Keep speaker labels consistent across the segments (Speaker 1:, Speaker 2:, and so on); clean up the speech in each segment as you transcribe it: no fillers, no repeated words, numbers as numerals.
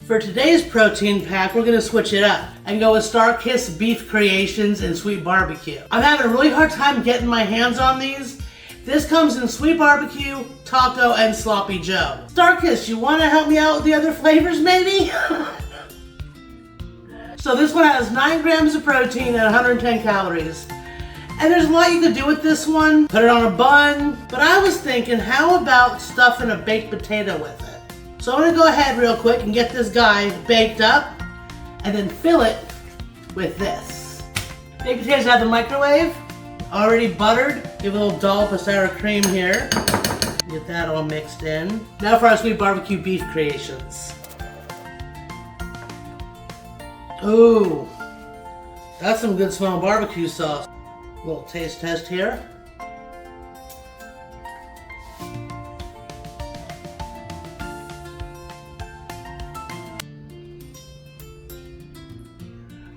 Speaker 1: For today's protein pack, we're gonna switch it up and go with Star-Kissed Beef Creations and Sweet Barbecue. I'm having a really hard time getting my hands on these. This comes in Sweet Barbecue, Taco, and Sloppy Joe. Star-Kissed, you wanna help me out with the other flavors maybe? So this one has 9 grams of protein and 110 calories. And there's a lot you could do with this one. Put it on a bun. But I was thinking, how about stuffing a baked potato with it? So I'm gonna go ahead real quick and get this guy baked up and then fill it with this. Baked potatoes out of the microwave, already buttered. Give a little dollop of sour cream here. Get that all mixed in. Now for our Sweet Barbecue Beef Creations. Ooh, that's some good smelling barbecue sauce. A little taste test here.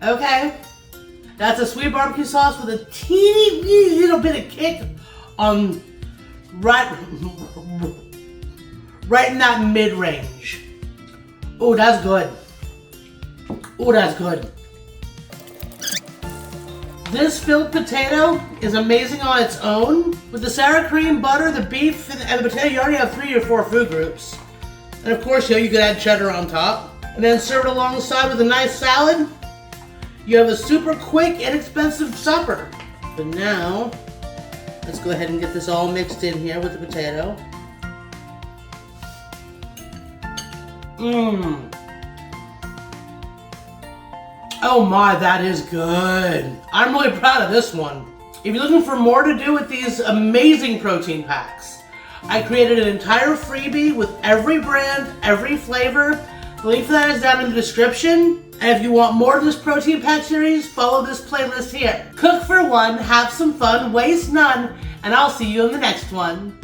Speaker 1: Okay, that's a sweet barbecue sauce with a teeny little bit of kick on right in that mid-range. Oh, that's good. Oh, that's good. This filled potato is amazing on its own. With the sour cream, butter, the beef, and the potato, you already have 3 or 4 food groups. And of course, you could add cheddar on top. And then serve it alongside with a nice salad. You have a super quick, inexpensive supper. But now, let's go ahead and get this all mixed in here with the potato. Mmm. Oh my, that is good. I'm really proud of this one. If you're looking for more to do with these amazing protein packs, I created an entire freebie with every brand, every flavor. The link for that is down in the description. And if you want more of this protein pack series, follow this playlist here. Cook for one, have some fun, waste none, and I'll see you in the next one.